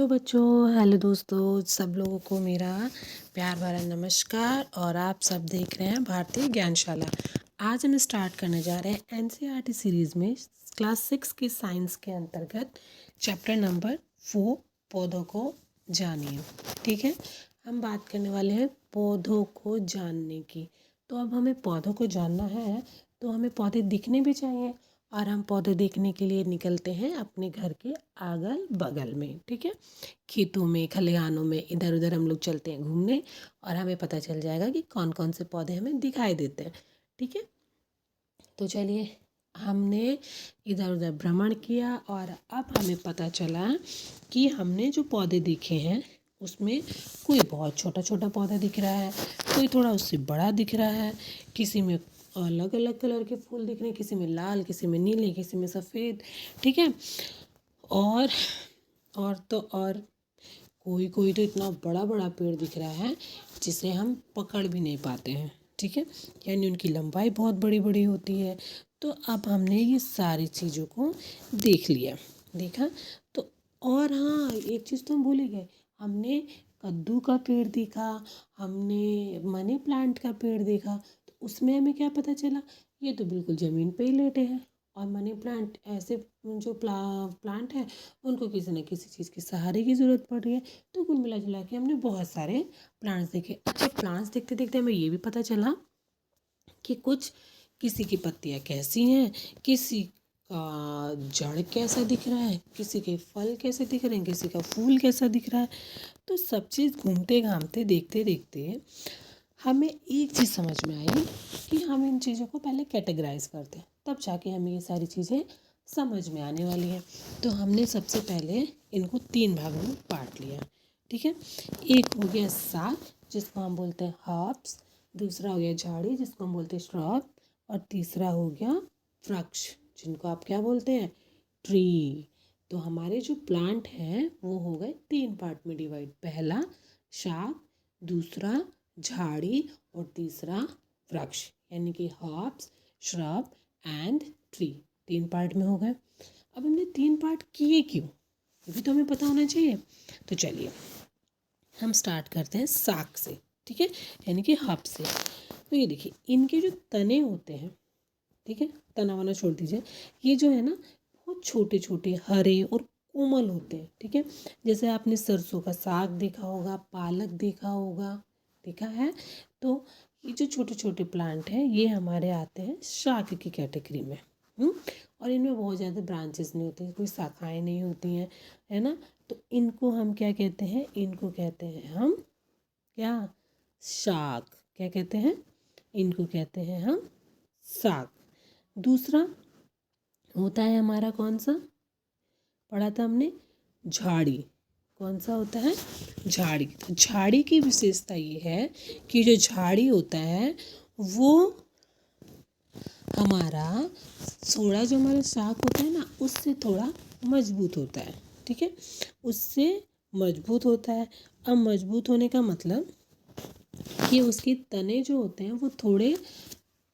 Hello बच्चों, hello दोस्तों, सब लोगों को मेरा प्यार भरा नमस्कार। और आप सब देख रहे हैं भारतीय ज्ञानशाला। आज हम स्टार्ट करने जा रहे हैं एनसीईआरटी सीरीज़ में क्लास 6 की साइंस के अंतर्गत चैप्टर नंबर 4 पौधों को जानिए। ठीक है, हम बात करने वाले हैं पौधों को जानने की। तो अब हमें पौधों को जानना है तो हमें पौधे दिखने भी चाहिए, और हम पौधे देखने के लिए निकलते हैं अपने घर के अगल बगल में। ठीक है, खेतों में, खलिहानों में इधर उधर हम लोग चलते हैं घूमने, और हमें पता चल जाएगा कि कौन कौन से पौधे हमें दिखाई देते हैं। ठीक है, तो चलिए, हमने इधर उधर भ्रमण किया और अब हमें पता चला कि हमने जो पौधे देखे हैं उसमें कोई बहुत छोटा छोटा पौधा दिख रहा है, कोई थोड़ा उससे बड़ा दिख रहा है, किसी में अलग अलग कलर के फूल दिख रहे हैं, किसी में लाल, किसी में नीले, किसी में सफ़ेद। ठीक है, और और कोई कोई तो इतना बड़ा बड़ा पेड़ दिख रहा है जिसे हम पकड़ भी नहीं पाते हैं। ठीक है, यानी उनकी लंबाई बहुत बड़ी बड़ी होती है। तो अब हमने ये सारी चीज़ों को देखा। तो और हाँ, एक चीज़ तो हम भूल ही गए, हमने कद्दू का पेड़ देखा, हमने मनी प्लांट का पेड़ देखा। तो उसमें हमें क्या पता चला, ये तो बिल्कुल ज़मीन पे ही लेटे हैं, और मनी प्लांट ऐसे जो प्लांट है उनको किसी न किसी चीज़ के सहारे की ज़रूरत पड़ रही है। तो कुल मिला जुला के हमने बहुत सारे प्लांट्स देखे। अच्छा, प्लांट्स देखते देखते हमें ये भी पता चला कि किसी की पत्तियाँ कैसी हैं, किसी का जड़ कैसा दिख रहा है, किसी के फल कैसे दिख रहे हैं, किसी का फूल कैसा दिख रहा है। तो सब चीज़ घूमते घामते देखते देखते हमें एक चीज़ समझ में आई कि हम इन चीज़ों को पहले कैटेगराइज करते हैं, तब जाके हमें ये सारी चीज़ें समझ में आने वाली हैं। तो हमने सबसे पहले इनको 3 भागों में बांट लिया। ठीक है, एक हो गया साग जिसको हम बोलते हैं हर्ब्स, दूसरा हो गया झाड़ी जिसको हम बोलते हैं श्रब, और तीसरा हो गया वृक्ष जिनको आप क्या बोलते हैं, ट्री। तो हमारे जो प्लांट हैं वो हो गए 3 पार्ट में डिवाइड, पहला शाक, दूसरा झाड़ी, और तीसरा वृक्ष, यानी कि herbs, shrub and tree. 3 part में हो गए। अब हमने 3 पार्ट किए क्यों, ये भी तो हमें पता होना चाहिए। तो चलिए हम स्टार्ट करते हैं साग से। ठीक है, यानी कि हर्ब से। तो ये देखिए, इनके जो तने होते हैं, ठीक है, तना वाना छोड़ दीजिए, ये जो है ना बहुत छोटे छोटे हरे और कोमल होते हैं। ठीक है, जैसे आपने सरसों का साग देखा होगा, पालक देखा होगा, देखा है। तो ये जो छोटे छोटे प्लांट हैं ये हमारे आते हैं शाक की कैटेगरी में। और इनमें बहुत ज़्यादा ब्रांचेस नहीं होती, कोई शाखाएं नहीं होती हैं, है ना। तो इनको हम क्या कहते हैं, इनको कहते हैं हम क्या, शाक। क्या कहते हैं, इनको कहते हैं हम साग। दूसरा होता है हमारा कौन सा, पढ़ा था हमने, झाड़ी। कौन सा होता है, झाड़ी। तो झाड़ी की विशेषता ये है कि जो झाड़ी होता है वो हमारा थोड़ा, जो हमारा साग होता है ना उससे थोड़ा मजबूत होता है। ठीक है, उससे मजबूत होता है। अब मजबूत होने का मतलब कि उसके तने जो होते हैं वो थोड़े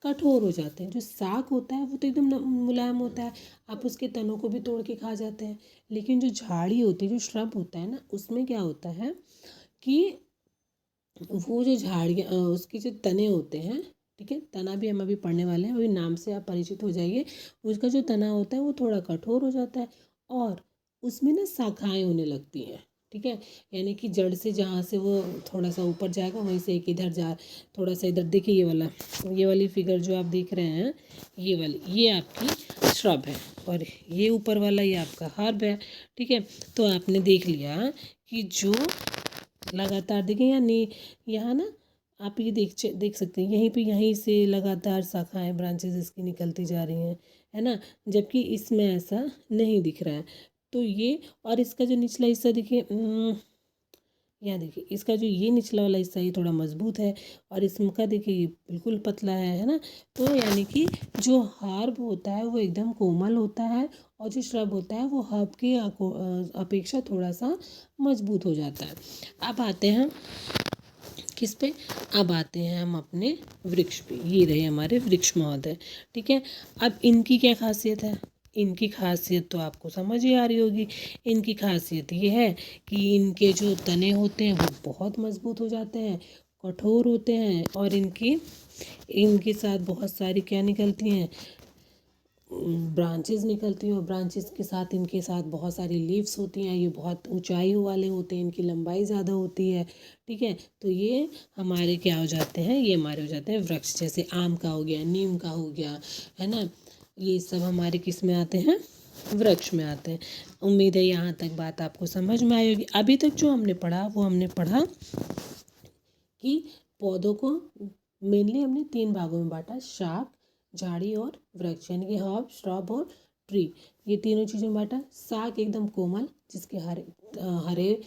कठोर हो जाते हैं। जो साग होता है वो तो एकदम मुलायम होता है, आप उसके तनों को भी तोड़ के खा जाते हैं। लेकिन जो झाड़ी होती है, जो श्रब होता है ना, उसमें क्या होता है कि वो जो झाड़ियाँ, उसके जो तने होते हैं, ठीक है, तना भी हम अभी पढ़ने वाले हैं, अभी नाम से आप परिचित हो जाइए। उसका जो तना होता है वो थोड़ा कठोर हो जाता है, और उसमें ना शाखाएँ होने लगती हैं। ठीक है, यानी कि जड़ से जहाँ से वो थोड़ा सा ऊपर जाएगा वहीं से एक इधर जा, थोड़ा सा इधर देखिए, ये वाली फिगर जो आप देख रहे हैं, ये आपकी श्रब है, और ये ऊपर वाला ये आपका हर्ब है। ठीक है, तो आपने देख लिया कि जो लगातार देखें, यहाँ ना आप ये देख सकते हैं, यहीं से लगातार शाखाएं, ब्रांचेस इसकी निकलती जा रही हैं, है ना। जबकि इसमें ऐसा नहीं दिख रहा है। तो ये, और इसका जो निचला हिस्सा देखिए, यहाँ देखिए, इसका जो ये निचला वाला हिस्सा ये थोड़ा मजबूत है, और इसका देखिए ये बिल्कुल पतला है ना। तो यानी कि जो हर्ब होता है वो एकदम कोमल होता है, और जो श्रब होता है वो हर्ब की अपेक्षा थोड़ा सा मजबूत हो जाता है। अब आते हैं किस पे, अब आते हैं हम अपने वृक्ष पे। ये रहे हमारे वृक्ष महोदय। ठीक है, अब इनकी क्या खासियत है, इनकी खासियत तो आपको समझ ही आ रही होगी। इनकी खासियत ये है कि इनके जो तने होते हैं वो बहुत मजबूत हो जाते हैं, कठोर होते हैं, और इनके साथ बहुत सारी क्या निकलती हैं, ब्रांचेस निकलती हैं, और ब्रांचेस के साथ इनके साथ बहुत सारी लीव्स होती हैं। ये बहुत ऊंचाई वाले होते हैं, इनकी लंबाई ज़्यादा होती है। ठीक है, तो ये हमारे क्या हो जाते हैं, ये हमारे हो जाते हैं वृक्ष। जैसे आम का हो गया, नीम का हो गया, है ना, ये सब हमारे किस में आते हैं, वृक्ष में आते हैं। उम्मीद है यहाँ तक बात आपको समझ में आई होगी। अभी तक जो हमने पढ़ा वो हमने पढ़ा कि पौधों को मेनली हमने 3 भागों में बांटा, शाख, झाड़ी और वृक्ष, यानी कि हर्ब, श्रब और ट्री, ये तीनों चीज़ों में बांटा। शाख एकदम कोमल, जिसके हरे हरे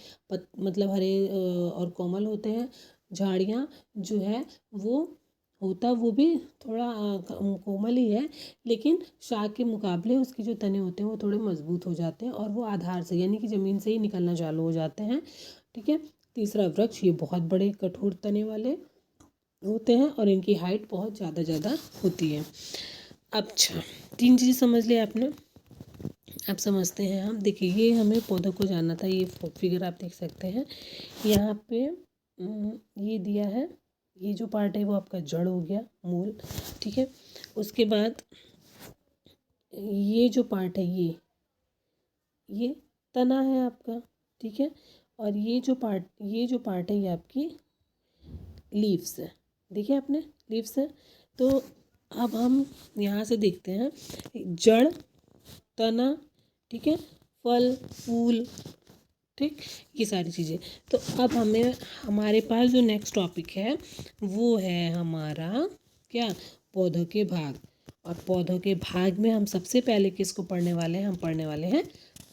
मतलब हरे और कोमल होते हैं। झाड़ियाँ जो है वो भी थोड़ा कोमल ही है, लेकिन शाख के मुकाबले उसके जो तने होते हैं वो थोड़े मजबूत हो जाते हैं, और वो आधार से यानी कि ज़मीन से ही निकलना चालू हो जाते हैं। ठीक है, तीसरा वृक्ष, ये बहुत बड़े कठोर तने वाले होते हैं और इनकी हाइट बहुत ज़्यादा होती है। अच्छा, 3 चीज़ें समझ लिया आपने। अब समझते हैं हम। देखिए, ये हमें पौधों को जानना था। ये फिगर आप देख सकते हैं यहाँ पे, ये दिया है, ये जो पार्ट है वो आपका जड़ हो गया, मूल। ठीक है, उसके बाद ये जो पार्ट है ये तना है आपका। ठीक है, और ये जो पार्ट है ये आपकी लीव्स है। देखिए आपने, लीव्स है। तो अब हम यहाँ से देखते हैं जड़, तना, ठीक है, फल, फूल, ठीक, ये सारी चीज़ें। तो अब हमारे पास जो नेक्स्ट टॉपिक है वो है हमारा क्या, पौधों के भाग। और पौधों के भाग में हम सबसे पहले किसको पढ़ने वाले हैं, हम पढ़ने वाले हैं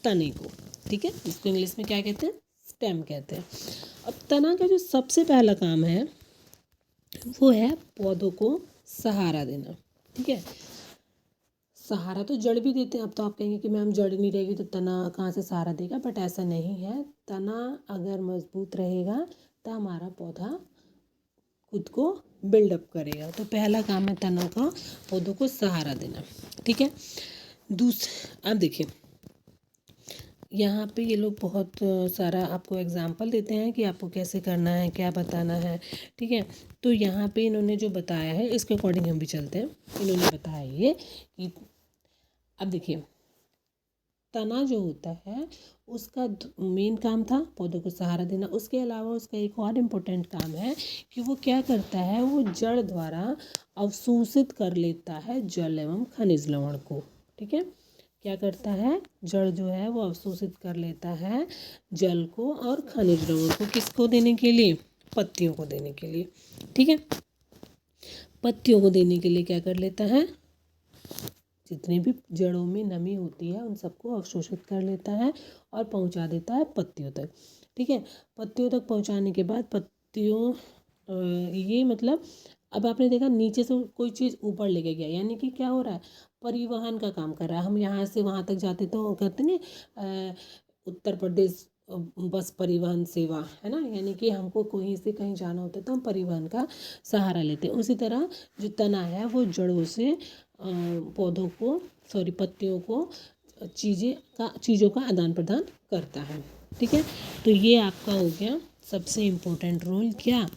तने को। ठीक है, इसको इंग्लिश में क्या कहते हैं, स्टेम कहते हैं। अब तना का जो सबसे पहला काम है वो है पौधों को सहारा देना। ठीक है, सहारा तो जड़ भी देते हैं। अब तो आप कहेंगे कि मैम जड़ नहीं रहेगी तो तना कहाँ से सहारा देगा, बट ऐसा नहीं है। तना अगर मजबूत रहेगा तो हमारा पौधा खुद को बिल्डअप करेगा। तो पहला काम है तना का, पौधों को सहारा देना। ठीक है, अब देखिए यहाँ पे ये लोग बहुत सारा आपको एग्जाम्पल देते हैं कि आपको कैसे करना है, क्या बताना है। ठीक है, तो यहाँ पे इन्होंने जो बताया है इसके अकॉर्डिंग हम भी चलते हैं। इन्होंने बताया ये कि अब देखिए, तना जो होता है उसका मेन काम था पौधों को सहारा देना। उसके अलावा उसका एक और इम्पोर्टेंट काम है कि वो क्या करता है, वो जड़ द्वारा अवशोषित कर लेता है जल एवं खनिज लवण को। ठीक है, क्या करता है, जड़ जो है वो अवशोषित कर लेता है जल को और खनिज लवण को। किसको देने के लिए, पत्तियों को देने के लिए। ठीक है, पत्तियों को देने के लिए क्या कर लेता है, जितने भी जड़ों में नमी होती है उन सबको अवशोषित कर लेता है और पहुंचा देता है पत्तियों तक। ठीक है, पत्तियों तक पहुंचाने के बाद पत्तियों ये मतलब अब आपने देखा नीचे से कोई चीज़ ऊपर लेके गया, यानी कि क्या हो रहा है, परिवहन का काम कर रहा है। हम यहाँ से वहाँ तक जाते तो कहते नहीं, उत्तर प्रदेश बस परिवहन सेवा, है ना, यानी कि हमको कहीं से कहीं जाना होता है तो हम परिवहन का सहारा लेते हैं। उसी तरह जो तना है वो जड़ों से पौधों को पत्तियों को चीज़ों का आदान प्रदान करता है। ठीक है, तो ये आपका हो गया सबसे इम्पोर्टेंट रोल, क्या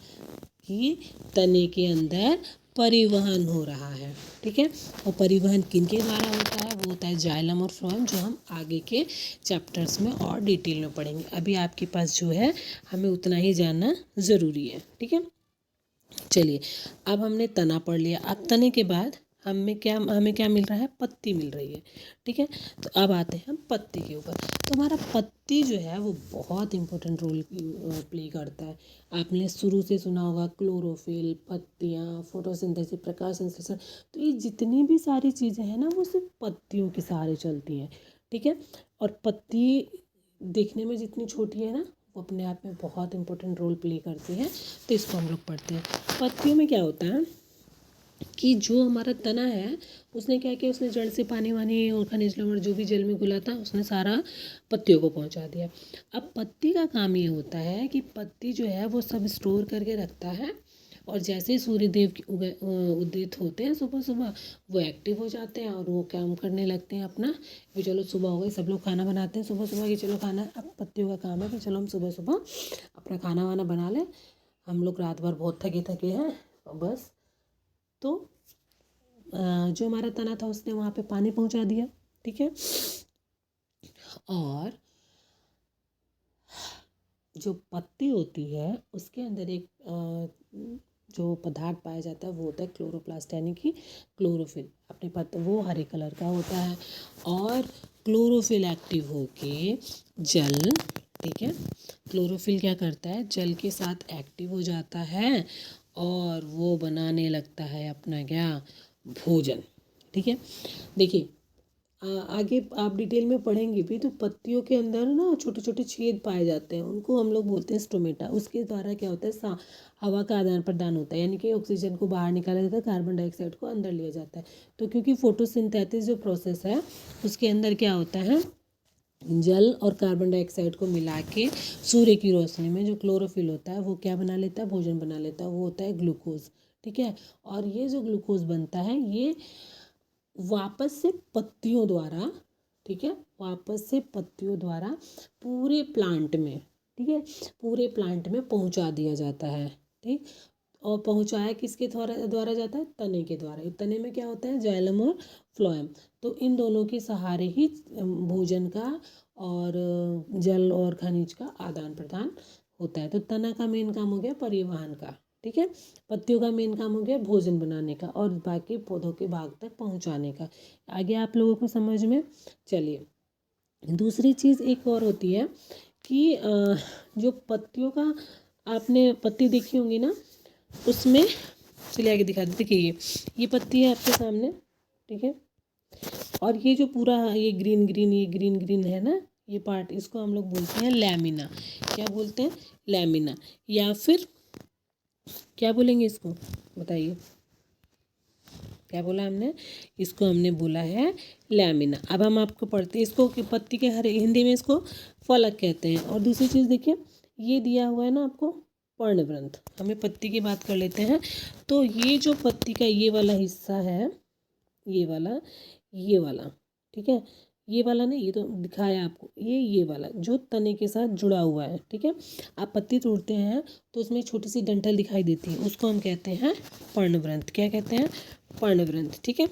कि तने के अंदर परिवहन हो रहा है। ठीक है, और परिवहन किनके द्वारा होता है, वो होता है जाइलम और फ्लोएम, जो हम आगे के चैप्टर्स में और डिटेल में पढ़ेंगे। अभी आपके पास जो है हमें उतना ही जानना ज़रूरी है। ठीक है, चलिए, अब हमने तना पढ़ लिया। अब तने के बाद हमें क्या मिल रहा है, पत्ती मिल रही है। ठीक है, तो अब आते हैं हम पत्ती के ऊपर। तो हमारा पत्ती जो है वो बहुत इंपॉर्टेंट रोल प्ले करता है। आपने शुरू से सुना होगा क्लोरोफिल, पत्तियाँ, फोटोसिंथेसिस, प्रकाश संश्लेषण। तो ये जितनी भी सारी चीज़ें हैं ना वो सिर्फ पत्तियों के सहारे चलती हैं। ठीक है, और पत्ती देखने में जितनी छोटी है ना वो अपने आप में बहुत इंपॉर्टेंट रोल प्ले करती है। तो इसको हम लोग पढ़ते हैं। पत्तियों में क्या होता है कि जो हमारा तना है उसने क्या किया, उसने जड़ से पानी वानी और खनिज लवण जो भी जल में घुला था उसने सारा पत्तियों को पहुंचा दिया। अब पत्ती का काम ये होता है कि पत्ती जो है वो सब स्टोर करके रखता है और जैसे ही सूर्यदेव की उदित होते हैं सुबह सुबह, वो एक्टिव हो जाते हैं और वो काम करने लगते हैं अपना। कि चलो सुबह हो गई, सब लोग खाना बनाते हैं सुबह सुबह कि चलो खाना, अब पत्तियों का काम है कि चलो हम सुबह सुबह अपना खाना वाना बना लें, हम लोग रात भर बहुत थके थके हैं और बस। तो जो हमारा तना था उसने वहाँ पे पानी पहुँचा दिया, ठीक है। और जो पत्ती होती है उसके अंदर एक जो पदार्थ पाया जाता है वो होता है क्लोरोप्लास्ट, यानी कि क्लोरोफिल। अपने पत्ते वो हरे कलर का होता है और क्लोरोफिल एक्टिव होके जल, ठीक है, क्लोरोफिल क्या करता है, जल के साथ एक्टिव हो जाता है और वो बनाने लगता है अपना क्या, भोजन, ठीक है। देखिए आगे आप डिटेल में पढ़ेंगे भी तो पत्तियों के अंदर ना छोटे छोटे छेद पाए जाते हैं, उनको हम लोग बोलते हैं स्टोमेटा। उसके द्वारा क्या होता है, हवा का आदान प्रदान होता है, यानी कि ऑक्सीजन को बाहर निकाला जाता है, कार्बन डाइऑक्साइड को अंदर लिया जाता है। तो क्योंकि फोटोसिंथेसिस जो प्रोसेस है उसके अंदर क्या होता है, जल और कार्बन डाइऑक्साइड को मिला के सूर्य की रोशनी में जो क्लोरोफिल होता है वो क्या बना लेता है, भोजन बना लेता है, वो होता है ग्लूकोज, ठीक है। और ये जो ग्लूकोज बनता है ये वापस से पत्तियों द्वारा, ठीक है, वापस से पत्तियों द्वारा पूरे प्लांट में, ठीक है, पूरे प्लांट में पहुंचा दिया जाता है, ठीक। और पहुंचाया किसके द्वारा द्वारा जाता है, तने के द्वारा। तने में क्या होता है, जाइलम और फ्लोएम। तो इन दोनों के सहारे ही भोजन का और जल और खनिज का आदान प्रदान होता है। तो तना का मेन काम हो गया परिवहन का, ठीक है। पत्तियों का मेन काम हो गया भोजन बनाने का और बाकी पौधों के भाग तक पहुंचाने का। आगे आप लोगों को समझ में। चलिए दूसरी चीज़ एक और होती है कि जो पत्तियों का, आपने पत्ती देखी होंगी ना, उसमें चलिए आगे दिखा देते कि ये पत्ती है आपके सामने, ठीक है। और ये जो पूरा ये ग्रीन ग्रीन, ये ग्रीन ग्रीन है ना ये पार्ट, इसको हम लोग बोलते हैं लैमिना। क्या बोलते हैं, लैमिना। या फिर क्या बोलेंगे इसको, बताइए क्या बोला हमने, इसको हमने बोला है लैमिना। अब हम आपको पढ़ते हैं इसको कि पत्ती के हरे हिंदी में इसको फलक कहते हैं। और दूसरी चीज़ देखिए ये दिया हुआ है ना आपको पर्णवृंत, हमें पत्ती की बात कर लेते हैं। तो ये जो पत्ती का ये वाला हिस्सा है, ये वाला, ठीक है, ये वाला नहीं, ये तो दिखाया आपको, ये वाला जो तने के साथ जुड़ा हुआ है, ठीक है। आप पत्ती तोड़ते हैं तो उसमें छोटी सी डंठल दिखाई देती है, उसको हम कहते हैं पर्णवृंत। क्या कहते हैं, पर्णवृंत, ठीक है।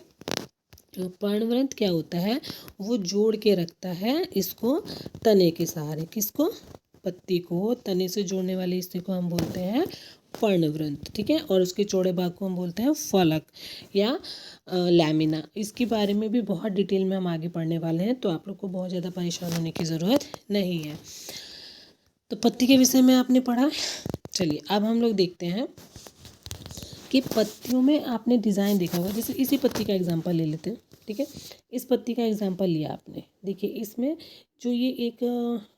तो पर्णवृंत क्या होता है, वो जोड़ के रखता है इसको तने के सहारे, किसको, पत्ती को तने से जोड़ने वाले हिस्से को हम बोलते हैं पर्णवृंत, ठीक है। और उसके चौड़े भाग को हम बोलते हैं फलक या लैमिना। इसके बारे में भी बहुत डिटेल में हम आगे पढ़ने वाले हैं, तो आप लोग को बहुत ज़्यादा परेशान होने की ज़रूरत नहीं है। तो पत्ती के विषय में आपने पढ़ा। चलिए अब हम लोग देखते हैं कि पत्तियों में आपने डिज़ाइन देखा होगा। जैसे इसी पत्ती का एग्जांपल ले लेते हैं, ठीक है। इस पत्ती का एग्जांपल लिया आपने, देखिए इसमें जो ये एक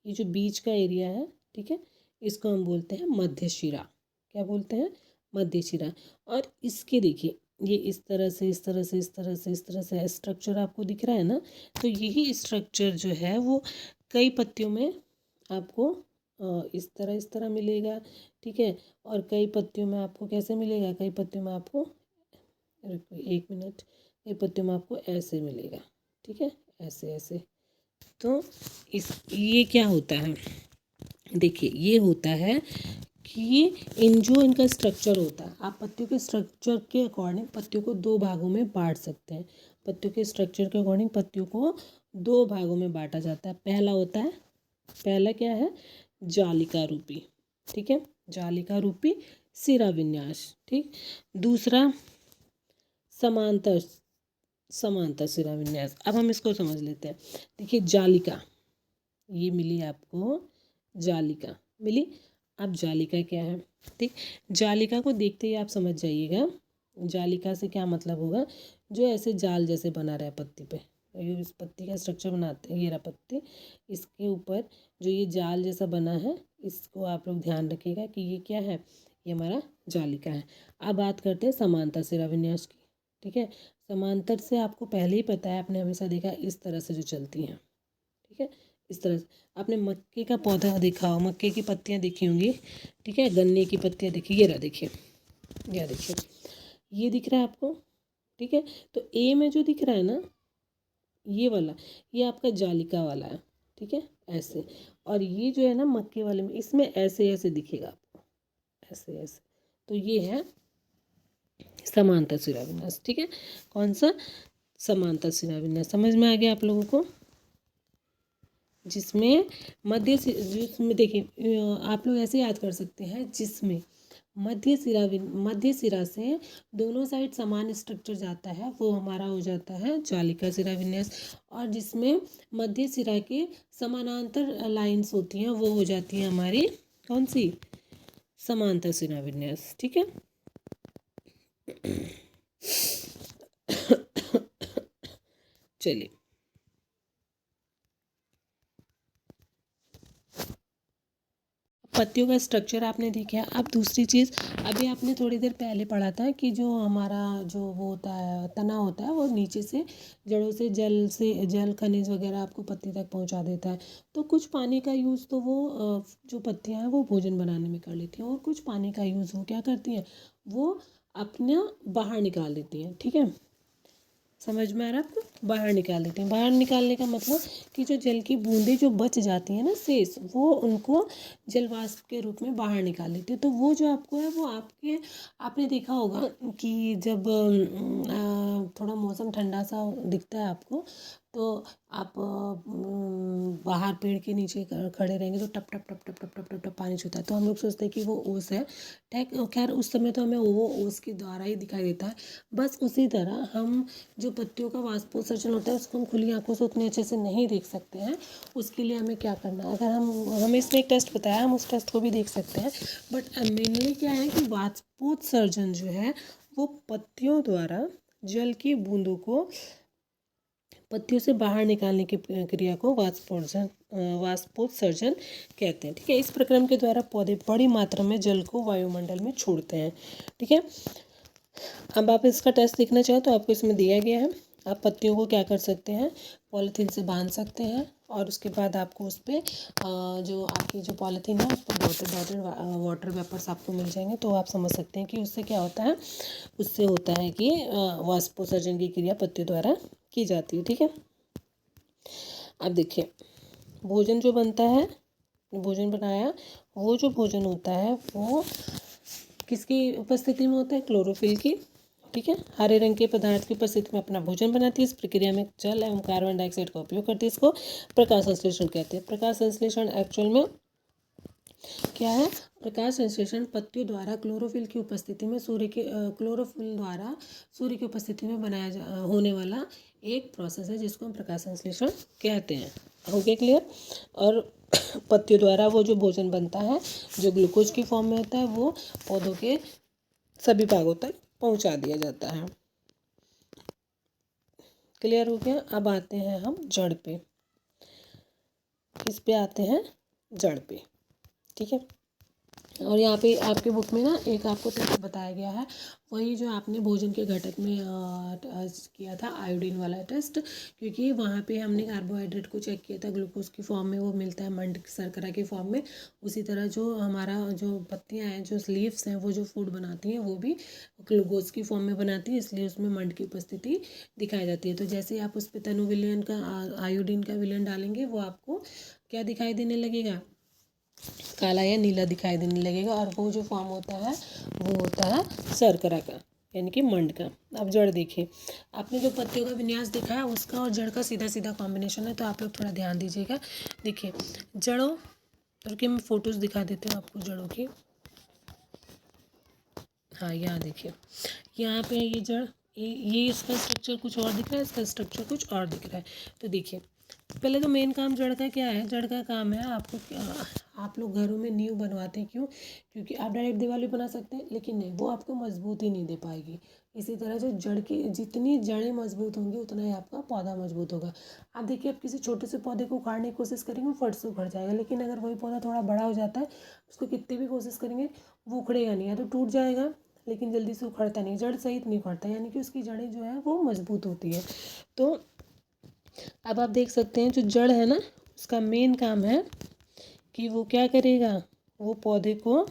ये जो बीच का एरिया है, ठीक है, इसको हम बोलते हैं मध्य शिरा। क्या बोलते हैं, मध्य शिरा। और इसके देखिए ये इस तरह से इस तरह से इस तरह से इस तरह से स्ट्रक्चर आपको दिख रहा है ना। तो यही स्ट्रक्चर जो है वो कई पत्तियों में आपको इस तरह मिलेगा, ठीक है। और कई पत्तियों में आपको कैसे मिलेगा, कई पत्तियों में आपको, एक मिनट, कई पत्तियों में आपको ऐसे मिलेगा, ठीक है, ऐसे ऐसे। तो इस ये क्या होता है, देखिए ये होता है कि इन जो इनका स्ट्रक्चर होता है, आप पत्तियों के स्ट्रक्चर के अकॉर्डिंग पत्तियों को दो भागों में बांट सकते हैं। पत्तियों के स्ट्रक्चर के अकॉर्डिंग पत्तियों को दो भागों में बांटा जाता है। पहला क्या है, जालिका रूपी, ठीक है, जालिका रूपी सिरा विन्यास, ठीक। दूसरा समांतर समांतर सिरा विन्यास। अब हम इसको समझ लेते हैं। देखिए जालिका, ये मिली आपको, जालिका मिली। अब जालिका क्या है, ठीक, जालिका को देखते ही आप समझ जाइएगा जालिका से क्या मतलब होगा, जो ऐसे जाल जैसे बना रहा है पत्ती पे, ये इस पत्ती का स्ट्रक्चर बनाते हैं, ये रहा पत्ती, इसके ऊपर जो ये जाल जैसा बना है, इसको आप लोग ध्यान रखिएगा कि ये क्या है, ये हमारा जालिका है। अब बात करते हैं समांतर सिरा विन्यास की, ठीक है। समांतर से आपको पहले ही पता है, आपने हमेशा देखा इस तरह से जो चलती हैं, ठीक है, इस तरह से। आपने मक्के का पौधा देखा हो, मक्के की पत्तियाँ देखी होंगी, ठीक है, गन्ने की पत्तियाँ देखी, ये रहा देखिए, ये देखिए, ये दिख रहा है आपको, ठीक है। तो ए में जो दिख रहा है ना, ये वाला, ये आपका जालिका वाला है, ठीक है, ऐसे। और ये जो है ना मक्के वाले में, इसमें ऐसे ऐसे दिखेगा आपको, ऐसे ऐसे। तो ये है समांतर शिराविन्यास, ठीक है। कौन सा? समांतर शिराविन्यास। समझ में आ गया आप लोगों को? जिसमें जिसमें देखिए, आप लोग ऐसे याद कर सकते हैं, जिसमें मध्य सिरा से दोनों साइड समान स्ट्रक्चर जाता है, वो हमारा हो जाता है जालिका शिरा विन्यास। और जिसमें मध्य सिरा के समानांतर लाइंस होती हैं, वो हो जाती है हमारी कौन सी? समांतर शिरा विन्यास, ठीक है। चलिए, पत्तियों का स्ट्रक्चर आपने देखा। अब दूसरी चीज़, अभी आपने थोड़ी देर पहले पढ़ा था कि जो हमारा जो वो होता है, तना होता है, वो नीचे से जड़ों से जल खनिज वगैरह आपको पत्ती तक पहुंचा देता है। तो कुछ पानी का यूज़ तो वो जो पत्तियां हैं वो भोजन बनाने में कर लेती हैं, और कुछ पानी का यूज़ वो क्या करती हैं, वो अपना बाहर निकाल देती हैं, ठीक है। समझ में आ रहा है आपको? बाहर निकाल देते हैं। बाहर निकालने का मतलब कि जो जल की बूंदें जो बच जाती हैं ना शेष, वो उनको जलवाष्प के रूप में बाहर निकाल लेते हैं। तो वो जो आपको है, वो आपने देखा होगा कि जब थोड़ा मौसम ठंडा सा दिखता है आपको, तो आप बाहर पेड़ के नीचे खड़े रहेंगे तो टप टप टप टप टप टप टप टप पानी छूता है, तो हम लोग सोचते हैं कि वो ओस है। खैर उस समय तो हमें वो ओस के द्वारा ही दिखाई देता है। बस उसी तरह हम जो पत्तियों का वाष्पोत्सर्जन होता है, उसको हम खुली आंखों से उतने अच्छे से नहीं देख सकते हैं। उसके लिए हमें क्या करना है, अगर हमें इसमें एक टेस्ट बताया, हम उस टेस्ट को भी देख सकते हैं। बट मेनली क्या है कि वाष्पोत्सर्जन जो है वो पत्तियों द्वारा जल की बूंदों को पत्तियों से बाहर निकालने की क्रिया को वाष्पोत्सर्जन कहते हैं, ठीक है। इस प्रक्रम के द्वारा पौधे बड़ी मात्रा में जल को वायुमंडल में छोड़ते हैं, ठीक है। अब आप इसका टेस्ट देखना चाहें तो आपको इसमें दिया गया है। आप पत्तियों को क्या कर सकते हैं, पॉलीथीन से बांध सकते हैं, और उसके बाद आपको उस पर जो आपकी जो पॉलीथीन है उस पर डॉटेड डॉटेड वाटर वेपर्स आपको मिल जाएंगे। तो आप समझ सकते हैं कि उससे क्या होता है, उससे होता है कि वाष्पोत्सर्जन की क्रिया पत्तियों द्वारा की जाती है, ठीक है। अब देखिए, भोजन जो बनता है, भोजन बनाया, वो जो भोजन होता है वो किसकी उपस्थिति में होता है? क्लोरोफिल की, ठीक है। हरे रंग के पदार्थ की उपस्थिति में अपना भोजन बनाती है। इस प्रक्रिया में जल एवं कार्बन डाइऑक्साइड का उपयोग करती है। इसको प्रकाश संश्लेषण कहते हैं। प्रकाश संश्लेषण एक्चुअल में क्या है? प्रकाश संश्लेषण पत्तियों द्वारा क्लोरोफिल की उपस्थिति में क्लोरोफिल द्वारा सूर्य की उपस्थिति में होने वाला एक प्रोसेस है, जिसको हम प्रकाश संश्लेषण कहते हैं। हो गया क्लियर? और पत्तियों द्वारा वो जो भोजन बनता है, जो ग्लूकोज की फॉर्म में होता है, वो पौधों के सभी भागों तक पहुंचा दिया जाता है। क्लियर हो गया? अब आते हैं हम जड़ पे। किस पे आते हैं? जड़ पे, ठीक है। और यहाँ पे आपके बुक में ना एक आपको टेस्ट बताया गया है, वही जो आपने भोजन के घटक में किया था, आयोडीन वाला टेस्ट। क्योंकि वहाँ पे हमने कार्बोहाइड्रेट को चेक किया था, ग्लूकोज की फॉर्म में वो मिलता है, मंड शर्करा की फॉर्म में। उसी तरह जो हमारा जो पत्तियाँ हैं, जो लीव्स हैं, वो जो फूड बनाती हैं, वो भी ग्लूकोज की फॉर्म में बनाती है, इसलिए उसमें मंड की उपस्थिति दिखाई जाती है। तो जैसे आप उस पर तनु विलयन का आयोडीन का विलयन डालेंगे, वो आपको क्या दिखाई देने लगेगा? काला या नीला दिखाई देने लगेगा। और वो जो फॉर्म होता है वो होता है शर्करा का, यानी कि मंड का। अब जड़ देखिए, आपने जो पत्तियों का विन्यास देखा है उसका और जड़ का सीधा सीधा कॉम्बिनेशन है, तो आप लोग थोड़ा ध्यान दीजिएगा। देखिए जड़ों, रुकिए मैं फोटोज़ दिखा देती हूँ आपको जड़ों की। हाँ, यहाँ देखिए, यहाँ पे ये जड़, ये इसका स्ट्रक्चर कुछ और दिख रहा है, इसका स्ट्रक्चर कुछ और दिख रहा है। तो देखिए, पहले तो मेन काम जड़ का क्या है? जड़ का काम है आपको आप लोग घरों में नींव बनवाते हैं, क्यों? क्योंकि आप डायरेक्ट दीवार भी बना सकते हैं, लेकिन नहीं, वो आपको मजबूती नहीं दे पाएगी। इसी तरह जो जड़ की जितनी जड़ें मजबूत होंगी, उतना ही आपका पौधा मजबूत होगा। आप देखिए, आप किसी छोटे से पौधे को उखाड़ने की कोशिश करेंगे, वो फट से उखड़ जाएगा। लेकिन अगर वही पौधा थोड़ा बड़ा हो जाता है, उसको कितनी भी कोशिश करेंगे, वो उखड़ेगा नहीं, या तो टूट जाएगा, लेकिन जल्दी से उखड़ता नहीं, जड़ सहित नहीं उखड़ता, यानी कि उसकी जड़ें जो है वो मजबूत होती है। तो अब आप देख सकते हैं जो जड़ है ना, उसका मेन काम है कि वो क्या करेगा, वो पौधे को,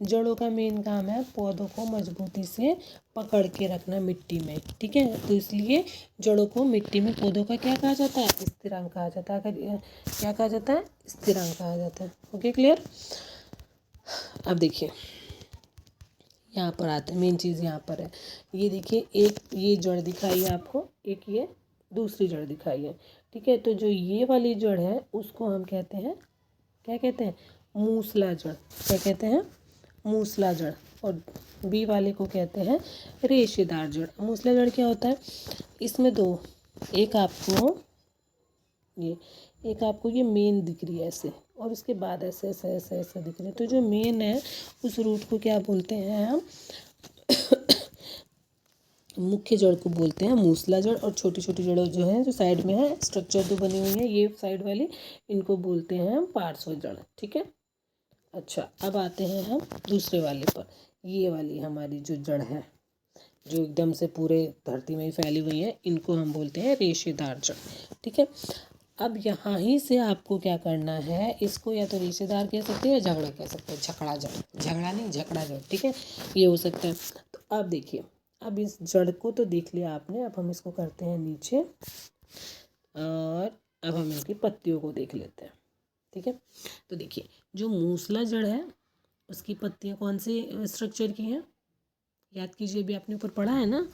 जड़ों का मेन काम है पौधों को मजबूती से पकड़ के रखना मिट्टी में, ठीक है। तो इसलिए जड़ों को मिट्टी में पौधों का क्या कहा जाता है, स्थिरांक कहा जाता है। अगर क्या कहा जाता है, स्थिरांक कहा जाता है। Okay, clear. अब देखिए यहाँ पर आते हैं, मेन चीज़ यहाँ पर है, ये देखिए, एक ये जड़ दिखाई है आपको, एक ये दूसरी जड़ दिखाई है, ठीक है। तो जो ये वाली जड़ है उसको हम कहते हैं, क्या कहते हैं, मूसला जड़। क्या कहते हैं, मूसला जड़। और बी वाले को कहते हैं रेशेदार जड़। मूसला जड़ क्या होता है, इसमें दो, एक आपको ये, एक आपको ये मेन दिख रही है ऐसे, और उसके बाद ऐसे ऐसे ऐसे ऐसे दिख रही है। तो जो मेन है उस रूट को क्या बोलते हैं हम, मुख्य जड़ को बोलते हैं मूसला जड़। और छोटी छोटी जड़ें जो हैं, जो साइड में है, स्ट्रक्चर जो बनी हुई है ये साइड वाली, इनको बोलते हैं हम पार्श्व जड़, ठीक है। अच्छा, अब आते हैं हम दूसरे वाले पर। ये वाली हमारी जो जड़ है, जो एकदम से पूरे धरती में ही फैली हुई है, इनको हम बोलते हैं रेशेदार जड़, ठीक है। अब यहाँ ही से आपको क्या करना है, इसको या तो रेशेदार कह सकते हैं या झगड़ा कह सकते हैं, झकड़ा जड़, झगड़ा नहीं, झकड़ा जड़, ठीक है, ये हो सकता है। तो अब देखिए, अब इस जड़ को तो देख लिया आपने, अब हम इसको करते हैं नीचे, और अब हम इनकी पत्तियों को देख लेते हैं, ठीक है। तो देखिए, जो मूसला जड़ है उसकी पत्तियां कौन से स्ट्रक्चर की हैं, याद कीजिए, भी आपने ऊपर पढ़ा है ना,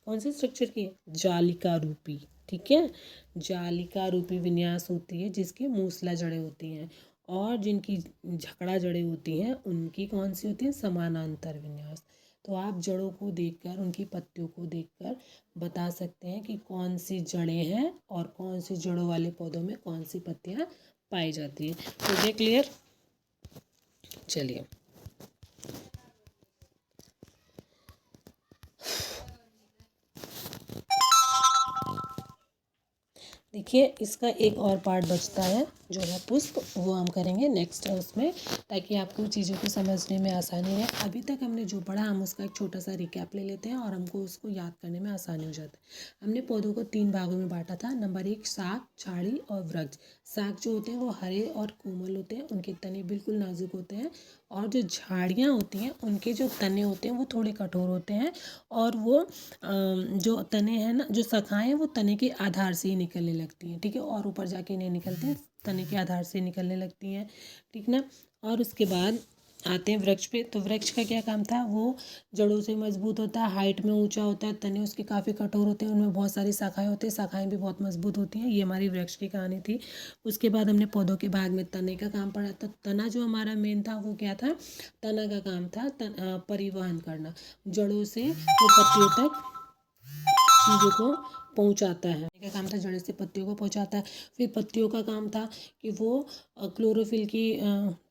कौन से स्ट्रक्चर की है, जालिका रूपी, ठीक है। जालिका रूपी विन्यास होती है जिसकी मूसला जड़ें होती हैं, और जिनकी झकड़ा जड़ें होती हैं उनकी कौन सी होती है, समानांतर विन्यास। तो आप जड़ों को देखकर, उनकी पत्तियों को देखकर बता सकते हैं कि कौन सी जड़ें हैं और कौन सी जड़ों वाले पौधों में कौन सी पत्तियां पाई जाती हैं। तो ये क्लियर। चलिए, देखिए, इसका एक और पार्ट बचता है जो है पुष्प, वो हम करेंगे नेक्स्ट उसमें, ताकि आपको चीज़ों को समझने में आसानी रहे। अभी तक हमने जो पढ़ा, हम उसका एक छोटा सा रिकैप ले लेते हैं और हमको उसको याद करने में आसानी हो जाती है। हमने पौधों को 3 भागों में बांटा था। नंबर 1, शाख, झाड़ी और वृक्ष। शाख जो होते हैं वो हरे और कोमल होते हैं, उनके तने बिल्कुल नाजुक होते हैं, और जो झाड़ियाँ होती हैं उनके जो तने होते हैं वो थोड़े कठोर होते हैं, और वो जो तने हैं ना, जो शाखाएं हैं, वो तने के आधार से ही निकलने लगती हैं, ठीक है, और ऊपर जाके नहीं निकलती हैं, तने के आधार से निकलने लगती हैं, ठीक ना। और उसके बाद आते हैं वृक्ष पे। तो वृक्ष का क्या काम था, वो जड़ों से मजबूत होता है, हाइट में ऊंचा होता है, तने उसके काफ़ी कठोर होते हैं, उनमें बहुत सारी शाखाएं होती हैं, शाखाएं भी बहुत मजबूत होती हैं। ये हमारी वृक्ष की कहानी थी। उसके बाद हमने पौधों के भाग में तने का काम पढ़ा था। तना जो हमारा मेन था वो क्या था, तना का काम था परिवहन करना, जड़ों से वो पत्तियों तक चीज़ों को पहुंचाता है, का काम था जड़ से पत्तियों को पहुंचाता है। फिर पत्तियों का काम था कि वो क्लोरोफिल की,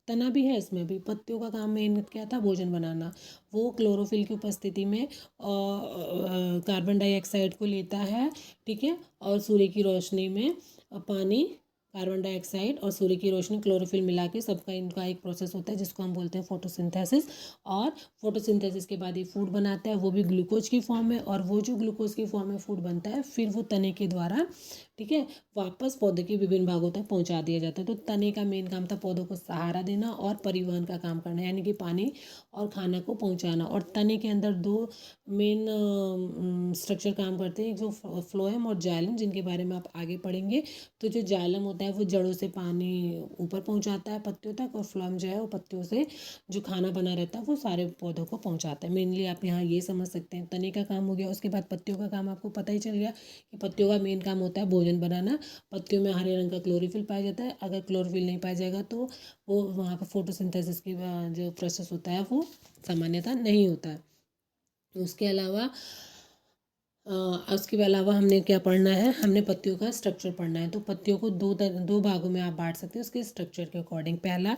तना भी है इसमें भी, पत्तियों का काम मेन क्या था, भोजन बनाना। वो क्लोरोफिल की उपस्थिति में कार्बन डाइऑक्साइड को लेता है, ठीक है, और सूर्य की रोशनी में पानी, कार्बन डाइऑक्साइड और सूर्य की रोशनी, क्लोरोफिल मिला के सबका इनका एक प्रोसेस होता है जिसको हम बोलते हैं फोटोसिंथेसिस। और फोटोसिंथेसिस के बाद ये फूड बनाता है, वो भी ग्लूकोज की फॉर्म में, और वो जो ग्लूकोज की फॉर्म में फूड बनता है फिर वो तने के द्वारा, ठीक है, वापस पौधे के विभिन्न भागों तक पहुंचा दिया जाता है। तो तने का मेन काम था पौधों को सहारा देना और परिवहन का काम करना, यानी कि पानी और खाना को पहुंचाना। और तने के अंदर 2 मेन स्ट्रक्चर काम करते हैं, एक जो फ्लोएम और जाइलम, जिनके बारे में आप आगे पढ़ेंगे। तो जो जाइलम होता है वो जड़ों से पानी ऊपर पहुंचाता है पत्तियों तक, और फ्लोएम जो है वो पत्तियों से जो खाना बना रहता है वो सारे पौधों को पहुंचाता है। मेनली आप यहाँ ये समझ सकते हैं, तने का काम हो गया। उसके बाद पत्तियों का काम आपको पता ही चल गया कि पत्तियों का मेन काम होता है भोजन बनाना। पत्तियों में हरे रंग का क्लोरोफिल पाया जाता है, अगर क्लोरोफिल नहीं पाया जाएगा तो वो वहाँ पर फोटोसिंथेसिस की जो प्रोसेस होता है वो सामान्यतः नहीं होता है। उसके अलावा उसके अलावा हमने क्या पढ़ना है, हमने पत्तियों का स्ट्रक्चर पढ़ना है। तो पत्तियों को दो भागों में आप बांट सकते हैं उसके स्ट्रक्चर के अकॉर्डिंग। पहला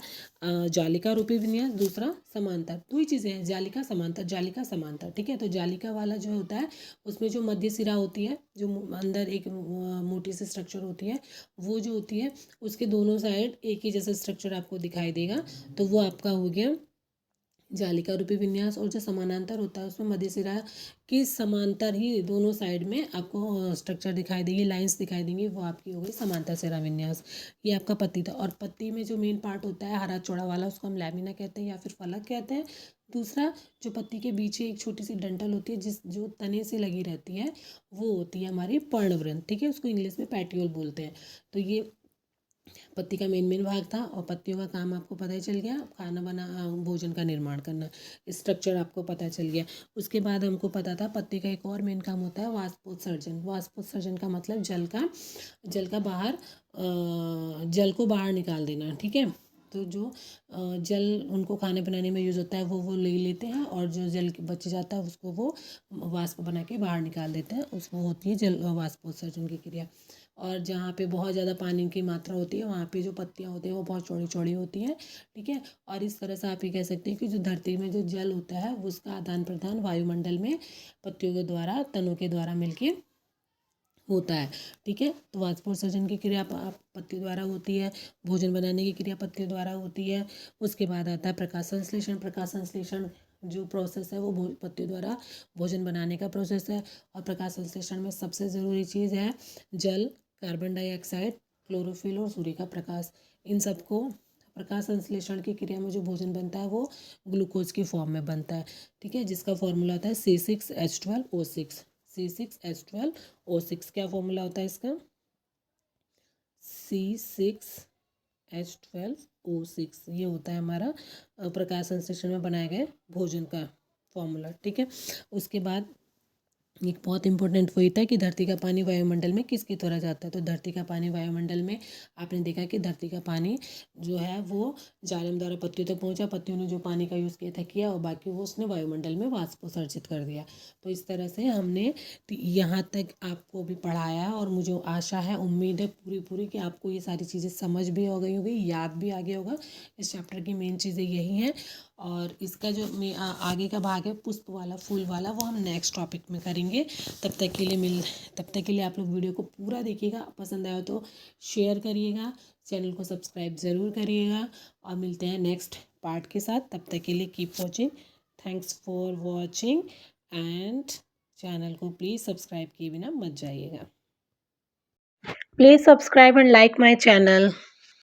जालिका रूपी विन्यास, दूसरा समांतर। 2 ही चीज़ें हैं, जालिका समांतर, जालिका समांतर, ठीक है। तो जालिका वाला जो होता है उसमें जो मध्य सिरा होती है, जो अंदर एक मोटी सी स्ट्रक्चर होती है, वो जो होती है उसके दोनों साइड एक ही जैसा स्ट्रक्चर आपको दिखाई देगा, तो वो आपका हो गया जालिका रूपी विन्यास, और जो समानांतर होता है उसमें मध्य सिरा की समांतर ही दोनों साइड में आपको स्ट्रक्चर दिखाई देगी, लाइंस दिखाई देंगी, वो आपकी हो गई समांतर सिरा विन्यास। ये आपका पत्ती था। और पत्ती में जो मेन पार्ट होता है हरा चौड़ा वाला, उसको हम लैमिना कहते हैं या फिर फलक कहते हैं। दूसरा, जो पत्ती के पीछे एक छोटी सी डंठल होती है जो तने से लगी रहती है, वो होती है हमारी पर्णवृंत, ठीक है, उसको इंग्लिश में पैटियोल बोलते हैं। तो ये पत्ती का मेन भाग था। और पत्तियों का काम आपको पता ही चल गया, खाना बना भोजन का निर्माण करना, स्ट्रक्चर आपको पता चल गया। उसके बाद हमको पता था पत्ती का एक और मेन काम होता है वाष्पोत्सर्जन। वाष्पोत्सर्जन का मतलब जल का बाहर जल को बाहर निकाल देना, ठीक है। तो जो जल उनको खाने बनाने में यूज़ होता है वो ले लेते हैं, और जो जल बच जाता है उसको वो वाष्प बना के बाहर निकाल देते हैं, उसको होती है जल वाष्पोत्सर्जन की क्रिया। और जहाँ पे बहुत ज़्यादा पानी की मात्रा होती है वहाँ पे जो पत्तियाँ होती हैं वो बहुत चौड़ी चौड़ी होती हैं, ठीक है। और इस तरह से आप ये कह सकते हैं कि जो धरती में जो जल होता है उसका आदान प्रदान वायुमंडल में पत्तियों के द्वारा, तनों के द्वारा मिलके होता है, ठीक है। तो वाष्पोत्सर्जन की क्रिया पत्ती द्वारा होती है, भोजन बनाने की क्रिया पत्ती द्वारा होती है। उसके बाद आता है प्रकाश संश्लेषण। प्रकाश संश्लेषण जो प्रोसेस है वो पत्ती द्वारा भोजन बनाने का प्रोसेस है। और प्रकाश संश्लेषण में सबसे ज़रूरी चीज़ है जल, कार्बन डाइऑक्साइड, क्लोरोफिल और सूर्य का प्रकाश। इन सबको प्रकाश संश्लेषण की क्रिया में जो भोजन बनता है वो ग्लूकोज की फॉर्म में बनता है, ठीक है, जिसका फॉर्मूला होता है C6H12O6। C6H12O6 क्या फॉर्मूला होता है इसका? C6H12O6 ये होता है हमारा प्रकाश संश्लेषण में बनाए गए भोजन का फॉर्मूला, ठीक है। उसके बाद एक बहुत इंपॉर्टेंट वही था कि धरती का पानी वायुमंडल में किसके द्वारा जाता है। तो धरती का पानी वायुमंडल में आपने देखा कि धरती का पानी जो है वो जालिम द्वारा पत्तियों तक पहुंचा, पत्तियों ने जो पानी का यूज़ किया था किया, और बाकी वो उसने वायुमंडल में वाष्पोत्सर्जित कर दिया। तो इस तरह से हमने यहाँ तक आपको भी पढ़ाया, और मुझे आशा है, उम्मीद है पूरी पूरी कि आपको ये सारी चीज़ें समझ भी हो गई होगी, याद भी आ गया होगा। इस चैप्टर की मेन चीज़ें यही हैं। और इसका जो आगे का भाग है पुष्प वाला, फूल वाला, वो हम नेक्स्ट टॉपिक में करेंगे। तब तक के लिए आप लोग वीडियो को पूरा देखिएगा, पसंद आया तो शेयर करिएगा, चैनल को सब्सक्राइब ज़रूर करिएगा, और मिलते हैं नेक्स्ट पार्ट के साथ। तब तक के लिए keep watching, thanks for watching, and channel को प्लीज़ सब्सक्राइब किए बिना मत जाइएगा। Please subscribe and like my channel.